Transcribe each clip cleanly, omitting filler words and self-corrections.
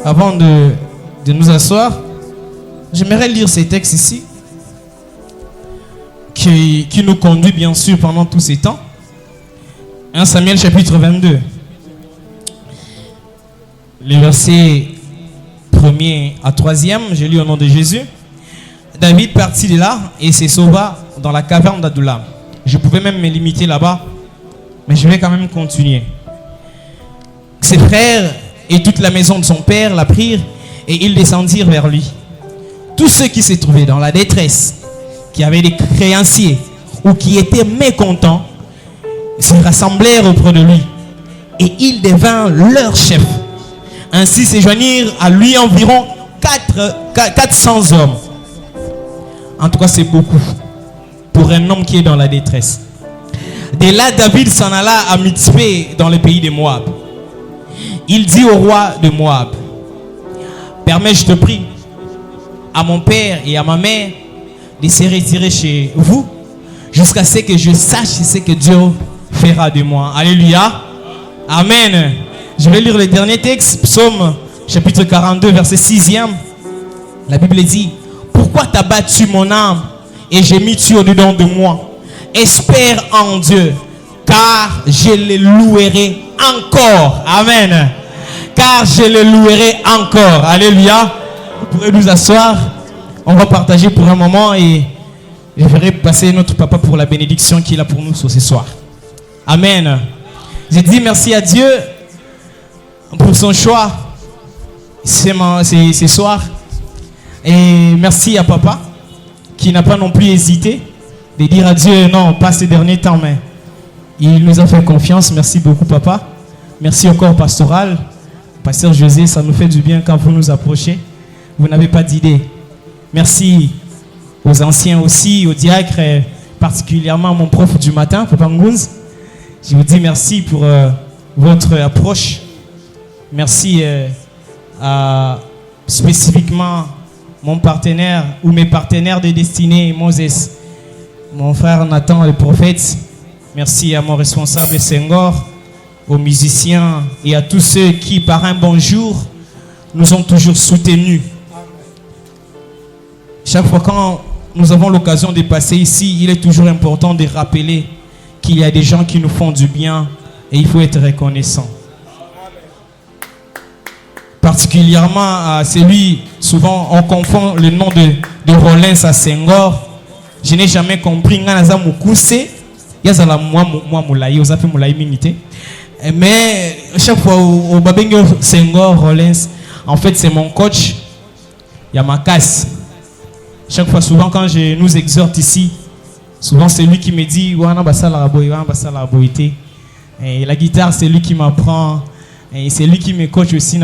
Avant de nous asseoir, j'aimerais lire ces textes ici qui nous conduit bien sûr pendant tous ces temps. 1 Samuel chapitre 22. Les versets 1er à 3e, j'ai lu au nom de Jésus. David partit de là et se sauva dans la caverne d'Adullam. Je pouvais même me limiter là-bas, mais je vais quand même continuer. Ses frères et toute la maison de son père la prirent et ils descendirent vers lui. Tous ceux qui se trouvaient dans la détresse, qui avaient des créanciers ou qui étaient mécontents, se rassemblèrent auprès de lui et il devint leur chef. Ainsi se joignirent à lui environ 400 hommes. En tout cas, c'est beaucoup pour un homme qui est dans la détresse. De là, David s'en alla à Mitzpé dans le pays de Moab. Il dit au roi de Moab: permets, je te prie, à mon père et à ma mère de se retirer chez vous jusqu'à ce que je sache ce que Dieu fera de moi. Alléluia. Amen. Je vais lire le dernier texte, Psaume chapitre 42, verset 6e. La Bible dit: pourquoi t'as battu mon âme et j'ai mis tu au-dedans de moi? Espère en Dieu, car je le louerai encore. Amen. Car je le louerai encore. Alléluia. Vous pourrez nous asseoir. On va partager pour un moment et je ferai passer notre papa pour la bénédiction qu'il a pour nous ce soir. Amen. Je dis merci à Dieu pour son choix ce soir. Et merci à papa qui n'a pas non plus hésité de dire à Dieu non, pas ces derniers temps, mais il nous a fait confiance. Merci beaucoup papa. Merci au corps pastoral. Pasteur José, ça nous fait du bien quand vous nous approchez. Vous n'avez pas d'idée. Merci aux anciens aussi, aux diacres, particulièrement à mon prof du matin, Papa Ngounz. Je vous dis merci pour votre approche. Merci à spécifiquement mon partenaire ou mes partenaires de destinée, Moses, mon frère Nathan, le prophète. Merci à mon responsable Senghor, aux musiciens et à tous ceux qui, par un bonjour, nous ont toujours soutenus. Chaque fois quand nous avons l'occasion de passer ici, il est toujours important de rappeler qu'il y a des gens qui nous font du bien et il faut être reconnaissant. Particulièrement à celui, souvent on confond le nom de Rollins à Senghor. Je n'ai jamais compris. Mais chaque fois au Babengo Senghor, Rollins, en fait c'est mon coach. Il y a ma casse. Chaque fois, souvent quand je nous exhorte ici, souvent c'est lui qui me dit et la guitare c'est lui qui m'apprend et c'est lui qui me coach aussi.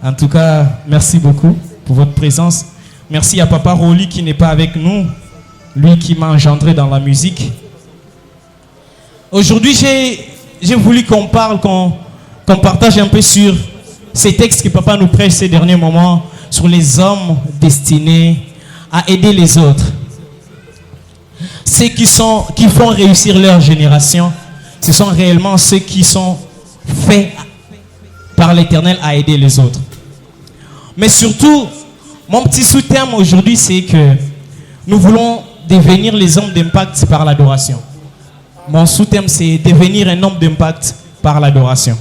En tout cas, merci beaucoup pour votre présence. Merci à Papa Roli qui n'est pas avec nous, lui qui m'a engendré dans la musique. Aujourd'hui, j'ai voulu qu'on parle, qu'on partage un peu sur ces textes que Papa nous prêche ces derniers moments, sur les hommes destinés à aider les autres. Ceux qui font réussir leur génération, ce sont réellement ceux qui sont faits par l'Éternel à aider les autres. Mais surtout, mon petit sous-terme aujourd'hui, c'est que nous voulons devenir les hommes d'impact par l'adoration. Mon sous-terme, c'est devenir un homme d'impact par l'adoration.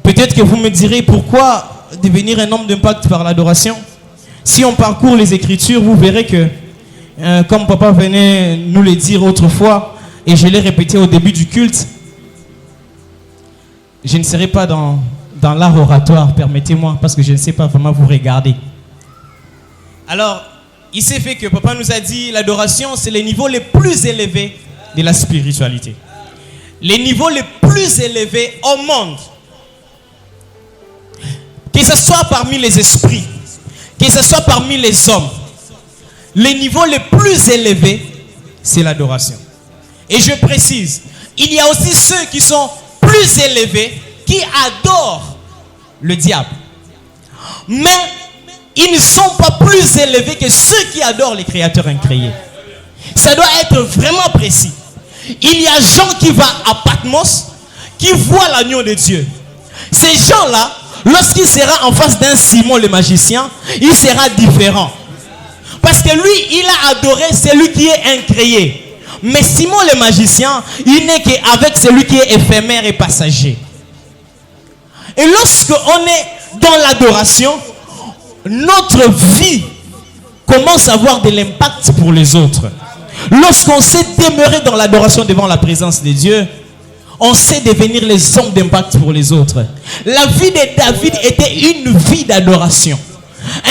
Peut-être que vous me direz pourquoi devenir un homme d'impact par l'adoration. Si on parcourt les Écritures, vous verrez que, comme papa venait nous le dire autrefois, et je l'ai répété au début du culte, je ne serai pas dans l'art oratoire, permettez-moi, parce que je ne sais pas vraiment vous regarder. Alors, il s'est fait que papa nous a dit l'adoration, c'est le niveau le plus élevé de la spiritualité. Les niveaux les plus élevés au monde. Que ce soit parmi les esprits, que ce soit parmi les hommes, les niveaux les plus élevés, c'est l'adoration. Et je précise, il y a aussi ceux qui sont plus élevés, qui adorent le diable. Mais ils ne sont pas plus élevés que ceux qui adorent les créateurs incréés. Ça doit être vraiment précis. Il y a Jean qui va à Patmos, qui voient l'agneau de Dieu. Ces gens-là, lorsqu'il sera en face d'un Simon le magicien, il sera différent. Parce que lui, il a adoré celui qui est incréé. Mais Simon le magicien, il n'est qu'avec celui qui est éphémère et passager. Et lorsqu'on est dans l'adoration, notre vie commence à avoir de l'impact pour les autres. Lorsqu'on sait demeurer dans l'adoration devant la présence de Dieu, on sait devenir les hommes d'impact pour les autres. La vie de David était une vie d'adoration.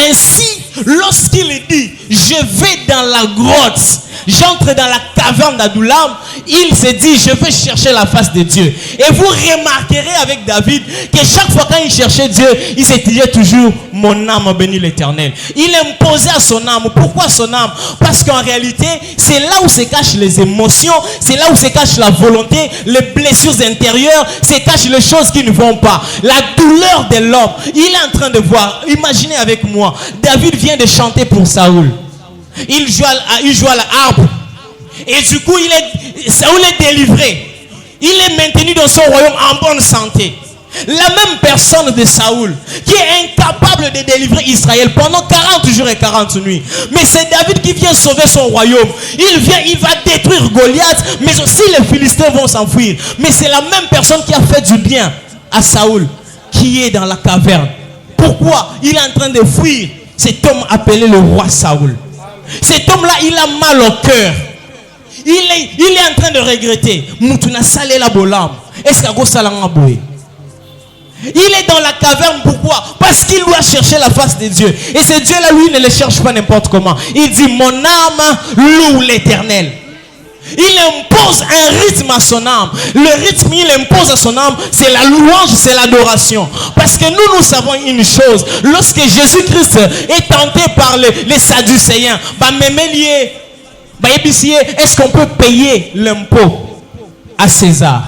Ainsi, lorsqu'il dit « Je vais dans la grotte, j'entre dans la caverne d'Adullam », il s'est dit « Je vais chercher la face de Dieu ». Et vous remarquerez avec David que chaque fois quand il cherchait Dieu, il se disait toujours « Mon âme bénit l'Éternel ». Il imposait à son âme. Pourquoi son âme? Parce qu'en réalité, c'est là où se cachent les émotions, c'est là où se cache la volonté, les blessures intérieures, se cachent les choses qui ne vont pas. La douleur de l'homme, il est en train de voir. Imaginez avec moi, David vient de chanter pour Saoul. Il joue à la harpe. Et du coup, Saoul est délivré. Il est maintenu dans son royaume en bonne santé. La même personne de Saoul qui est incapable de délivrer Israël pendant 40 jours et 40 nuits. Mais c'est David qui vient sauver son royaume. Il va détruire Goliath, mais aussi les Philistins vont s'enfuir. Mais c'est la même personne qui a fait du bien à Saoul qui est dans la caverne. Pourquoi? Il est en train de fuir cet homme appelé le roi Saoul. Cet homme-là, il a mal au cœur. Il est en train de regretter. Mutuna salé la bolam. Est-ce qu'il boé? Il est dans la caverne, pourquoi? Parce qu'il doit chercher la face de Dieu. Et ce Dieu-là, lui, ne le cherche pas n'importe comment. Il dit, mon âme loue l'Éternel. Il impose un rythme à son âme. Le rythme qu'il impose à son âme, c'est la louange, c'est l'adoration. Parce que nous savons une chose. Lorsque Jésus-Christ est tenté par les Sadducéens, est-ce qu'on peut payer l'impôt à César?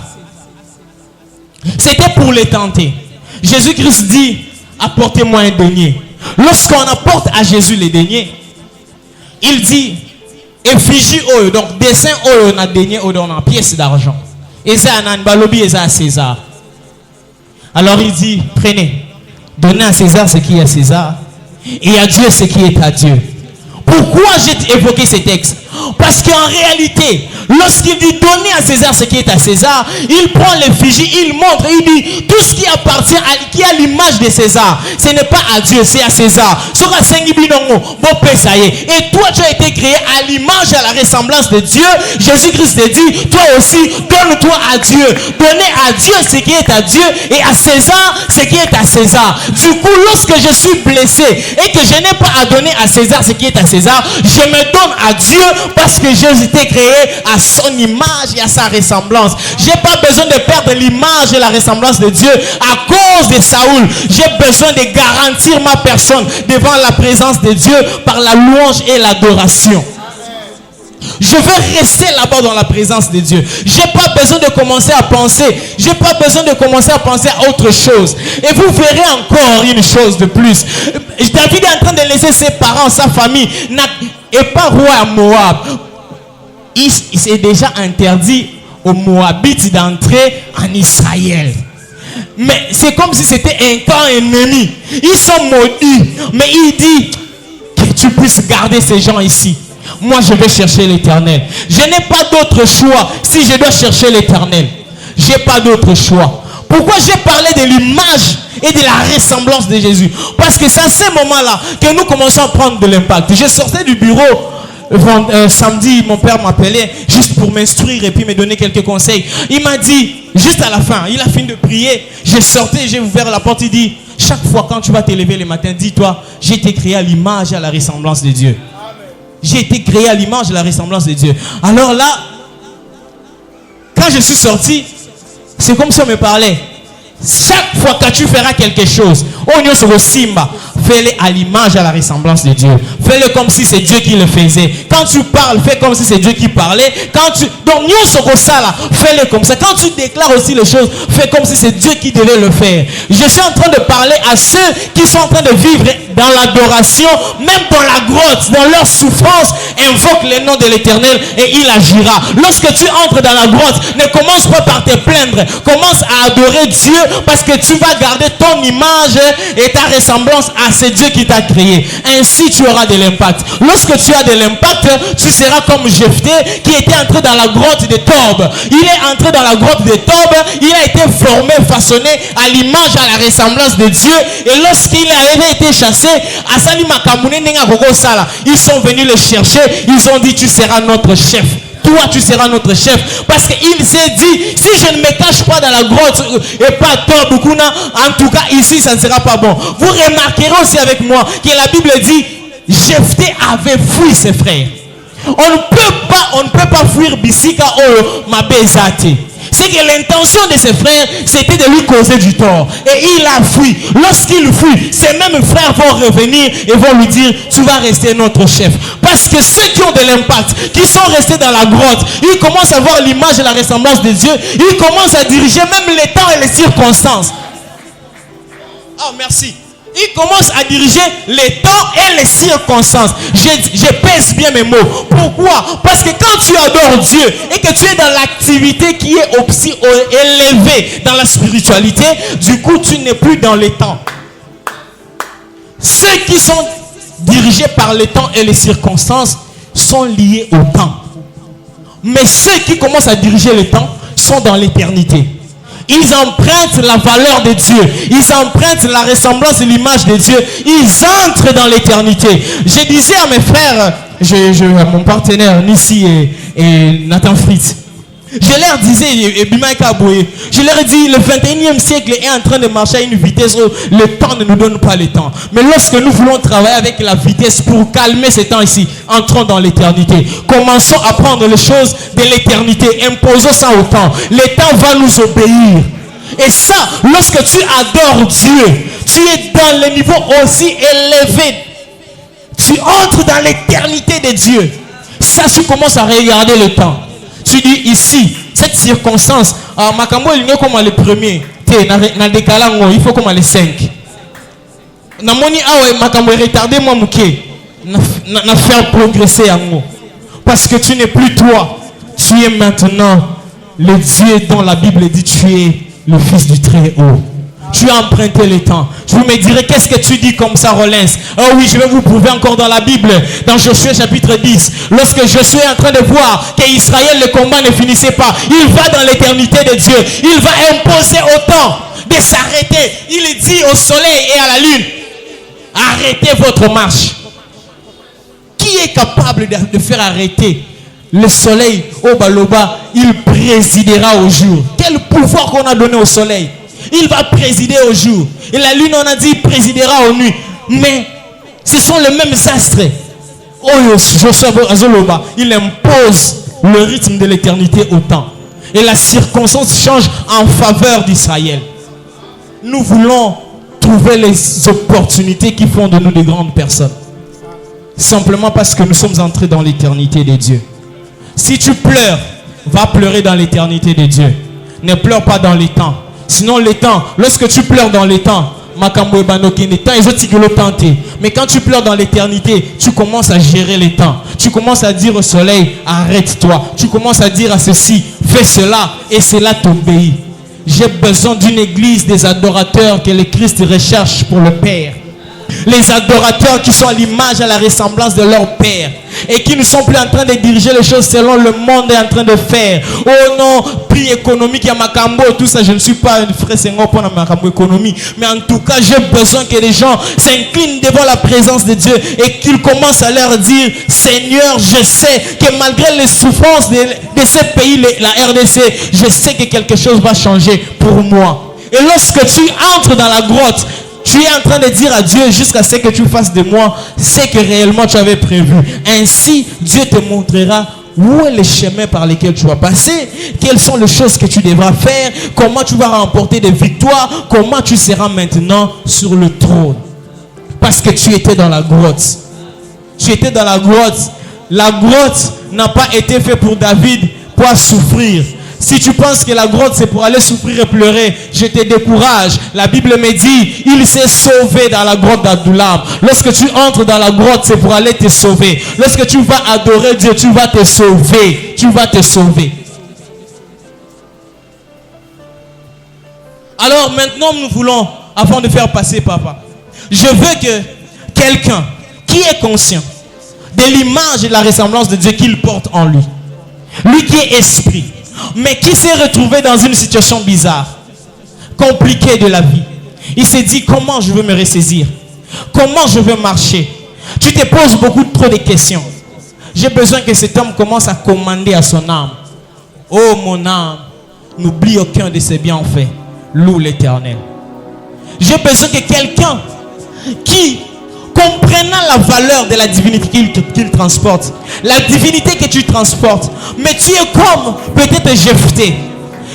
C'était pour les tenter. Jésus-Christ dit, apportez-moi un denier. Lorsqu'on apporte à Jésus les deniers, il dit, effigie oyo, donc dessin oyo na denier oyo dans pièce d'argent. Et ça balobi et ça à César. Alors il dit, prenez, donnez à César ce qui est à César et à Dieu ce qui est à Dieu. Pourquoi j'ai évoqué ce texte? Parce qu'en réalité, lorsqu'il dit donner à César ce qui est à César, il prend l'effigie, il montre, il dit tout ce qui appartient qui a l'image de César, ce n'est pas à Dieu, c'est à César. Et toi, tu as été créé à l'image et à la ressemblance de Dieu. Jésus-Christ te dit, toi aussi, donne-toi à Dieu. Donnez à Dieu ce qui est à Dieu et à César ce qui est à César. Du coup, lorsque je suis blessé et que je n'ai pas à donner à César ce qui est à César, je me donne à Dieu parce que j'ai été créé à son image et à sa ressemblance. Je n'ai pas besoin de perdre l'image et la ressemblance de Dieu à cause de Saoul. J'ai besoin de garantir ma personne devant la présence de Dieu par la louange et l'adoration. Je veux rester là-bas dans la présence de Dieu. Je n'ai pas besoin de commencer à penser. Je n'ai pas besoin de commencer à penser à autre chose. Et vous verrez encore une chose de plus. David est en train de laisser ses parents, sa famille, et pas roi à Moab. Il s'est déjà interdit aux Moabites d'entrer en Israël. Mais c'est comme si c'était un camp ennemi. Ils sont maudits. Mais il dit que tu puisses garder ces gens ici. Moi, je vais chercher l'Éternel. Je n'ai pas d'autre choix si je dois chercher l'Éternel. Je n'ai pas d'autre choix. Pourquoi j'ai parlé de l'image et de la ressemblance de Jésus? Parce que c'est à ce moment-là que nous commençons à prendre de l'impact. Je sortais du bureau samedi, mon père m'appelait juste pour m'instruire et puis me donner quelques conseils. Il m'a dit, juste à la fin, il a fini de prier. Je sortais, j'ai ouvert la porte, il dit, chaque fois quand tu vas te lever le matin, dis-toi, j'ai été créé à l'image et à la ressemblance de Dieu. J'ai été créé à l'image et à la ressemblance de Dieu. Alors là, quand je suis sorti, c'est comme si on me parlait. Chaque fois que tu feras quelque chose, fais-le à l'image et à la ressemblance de Dieu. Fais-le comme si c'est Dieu qui le faisait. Quand tu parles, fais comme si c'est Dieu qui parlait. Donc, fais-le comme ça. Quand tu déclares aussi les choses, fais comme si c'est Dieu qui devait le faire. Je suis en train de parler à ceux qui sont en train de vivre dans l'adoration, même dans la grotte, dans leur souffrance, invoque le nom de l'Éternel et il agira. Lorsque tu entres dans la grotte, ne commence pas par te plaindre. Commence à adorer Dieu parce que tu vas garder ton image et ta ressemblance à ce Dieu qui t'a créé. Ainsi, tu auras de l'impact. Lorsque tu as de l'impact, tu seras comme Jephthé qui était entré dans la grotte de Tob. Il est entré dans la grotte de Tob. Il a été formé, façonné à l'image, à la ressemblance de Dieu. Et lorsqu'il avait été chassé, ils sont venus le chercher. Ils ont dit, tu seras notre chef. Toi, tu seras notre chef. Parce qu'il s'est dit, si je ne me cache pas dans la grotte et pas Tob, en tout cas ici, ça ne sera pas bon. Vous remarquerez aussi avec moi que la Bible dit, Jephthé avait fui ses frères. On ne peut pas fuir Bisika ou Mabezate. C'est que l'intention de ses frères, c'était de lui causer du tort. Et il a fui. Lorsqu'il fuit, ses mêmes frères vont revenir et vont lui dire, tu vas rester notre chef. Parce que ceux qui ont de l'impact, qui sont restés dans la grotte, ils commencent à voir l'image et la ressemblance de Dieu. Ils commencent à diriger même les temps et les circonstances. Oh, merci. Il commence à diriger les temps et les circonstances. Je pèse bien mes mots. Pourquoi? Parce que quand tu adores Dieu et que tu es dans l'activité qui est aussi élevée dans la spiritualité, du coup, tu n'es plus dans les temps. Ceux qui sont dirigés par les temps et les circonstances sont liés au temps. Mais ceux qui commencent à diriger les temps sont dans l'éternité. Ils empruntent la valeur de Dieu. Ils empruntent la ressemblance et l'image de Dieu. Ils entrent dans l'éternité. Je disais à mes frères, mon partenaire Nissi et Nathan Fritz, je leur disais, je leur ai dit, le 21e siècle est en train de marcher à une vitesse où le temps ne nous donne pas le temps. Mais lorsque nous voulons travailler avec la vitesse pour calmer ces temps ici, entrons dans l'éternité. Commençons à prendre les choses de l'éternité. Imposons ça au temps. Le temps va nous obéir. Et ça, lorsque tu adores Dieu, tu es dans le niveau aussi élevé. Tu entres dans l'éternité de Dieu. Ça, tu commences à regarder le temps. Tu dis ici, cette circonstance, Makambo il est comme le premier, il faut comme le 5. Namoni awe Makambo retardé moi mouké, na faire progresser en moi. Parce que tu n'es plus toi, tu es maintenant le Dieu dont la Bible dit tu es le Fils du Très-Haut. Tu as emprunté le temps. Je vous me dirai, qu'est-ce que tu dis comme ça, Rollins? Oh oui, je vais vous prouver encore dans la Bible, dans Josué chapitre 10. Lorsque Josué est en train de voir qu'Israël, le combat ne finissait pas, il va dans l'éternité de Dieu. Il va imposer au temps de s'arrêter. Il dit au soleil et à la lune, arrêtez votre marche. Qui est capable de faire arrêter le soleil au Baloba? Il présidera au jour. Quel pouvoir qu'on a donné au soleil? Il va présider au jour. Et la lune, on a dit, présidera aux nuits. Mais ce sont les mêmes astres. Oh, il impose le rythme de l'éternité au temps. Et la circonstance change en faveur d'Israël. Nous voulons trouver les opportunités qui font de nous de grandes personnes. Simplement parce que nous sommes entrés dans l'éternité de Dieu. Si tu pleures, va pleurer dans l'éternité de Dieu. Ne pleure pas dans les temps. Sinon les temps, lorsque tu pleures dans les temps, mais quand tu pleures dans l'éternité, tu commences à gérer les temps. Tu commences à dire au soleil, arrête-toi. Tu commences à dire à ceci, fais cela, et cela t'obéit. J'ai besoin d'une église des adorateurs que le Christ recherche pour le Père. Les adorateurs qui sont à l'image, à la ressemblance de leur Père. Et qui ne sont plus en train de diriger les choses selon le monde est en train de faire. Oh non, prix économique, il y a Makambo, tout ça. Je ne suis pas un frère Senghor pour la Makambo économie. Mais en tout cas, j'ai besoin que les gens s'inclinent devant la présence de Dieu. Et qu'ils commencent à leur dire, Seigneur, je sais que malgré les souffrances de ce pays, la RDC, je sais que quelque chose va changer pour moi. Et lorsque tu entres dans la grotte, tu es en train de dire à Dieu jusqu'à ce que tu fasses de moi ce que réellement tu avais prévu. Ainsi, Dieu te montrera où est le chemin par lequel tu vas passer, quelles sont les choses que tu devras faire, comment tu vas remporter des victoires, comment tu seras maintenant sur le trône. Parce que tu étais dans la grotte. Tu étais dans la grotte. La grotte n'a pas été faite pour David pour souffrir. Si tu penses que la grotte c'est pour aller souffrir et pleurer, je te décourage. La Bible me dit, il s'est sauvé dans la grotte d'Adullam. Lorsque tu entres dans la grotte, c'est pour aller te sauver. Lorsque tu vas adorer Dieu, tu vas te sauver. Tu vas te sauver. Alors maintenant, nous voulons, avant de faire passer papa, je veux que quelqu'un qui est conscient de l'image et de la ressemblance de Dieu qu'il porte en lui, lui qui est esprit, mais qui s'est retrouvé dans une situation bizarre, compliquée de la vie. Il s'est dit, comment je veux me ressaisir? Comment je veux marcher? Tu te poses beaucoup trop de questions. J'ai besoin que cet homme commence à commander à son âme. Oh mon âme, n'oublie aucun de ses bienfaits. Loue l'Éternel. J'ai besoin que quelqu'un qui, comprenant la valeur de la divinité qu'il transporte, la divinité que tu transportes, mais tu es comme peut-être Jephthé.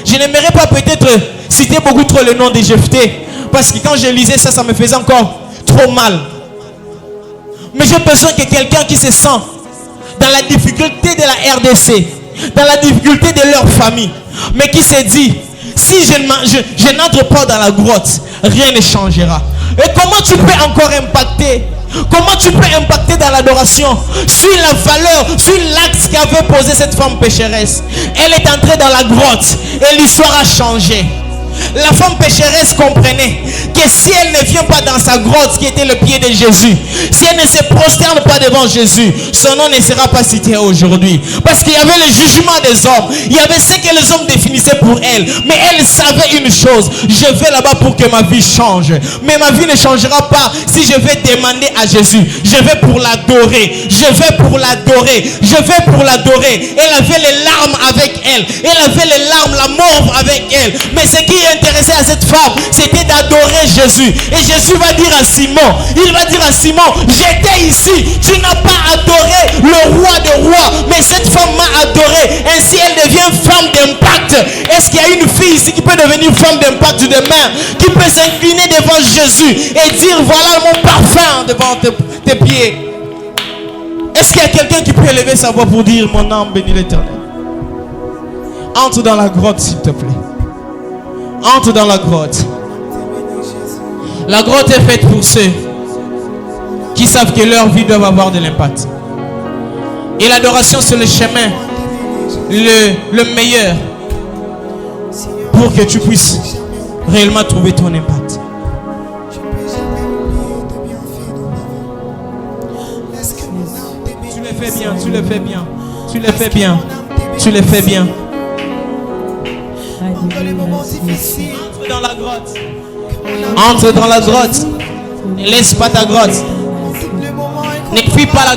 Je n'aimerais pas peut-être citer beaucoup trop le nom de Jephthé, parce que quand je lisais ça, ça me faisait encore trop mal. Mais j'ai besoin que quelqu'un qui se sent dans la difficulté de la RDC, dans la difficulté de leur famille, mais qui se dit, si je n'entre pas dans la grotte, rien ne changera. Et comment tu peux encore impacter? Comment tu peux impacter dans l'adoration sur la valeur, sur l'acte qu'avait posé cette femme pécheresse? Elle est entrée dans la grotte et l'histoire a changé. La femme pécheresse comprenait que si elle ne vient pas dans sa grotte qui était le pied de Jésus, si elle ne se prosterne pas devant Jésus, son nom ne sera pas cité aujourd'hui. Parce qu'il y avait le jugement des hommes, il y avait ce que les hommes définissaient pour elle. Mais elle savait une chose, je vais là-bas pour que ma vie change. Mais ma vie ne changera pas si je vais demander à Jésus. Je vais pour l'adorer, je vais pour l'adorer, je vais pour l'adorer. Elle avait les larmes avec elle, elle avait les larmes, la mort avec elle. Mais ce qui intéressé à cette femme, c'était d'adorer Jésus. Et Jésus va dire à Simon, il va dire à Simon, j'étais ici, tu n'as pas adoré le roi des rois, mais cette femme m'a adoré, ainsi elle devient femme d'impact. Est-ce qu'il y a une fille ici qui peut devenir femme d'impact demain, qui peut s'incliner devant Jésus et dire, voilà mon parfum devant tes pieds? Est-ce qu'il y a quelqu'un qui peut élever sa voix pour dire, mon âme bénit l'Éternel? Entre dans la grotte s'il te plaît. Entre dans la grotte. La grotte est faite pour ceux qui savent que leur vie doit avoir de l'impact. Et l'adoration, c'est le chemin le meilleur pour que tu puisses réellement trouver ton impact. Tu le fais bien, tu le fais bien, tu le fais bien, tu le fais bien. Dans les moments difficiles, entre dans la grotte. Entre dans la grotte. Ne laisse pas ta grotte. Ne fuis pas la grotte.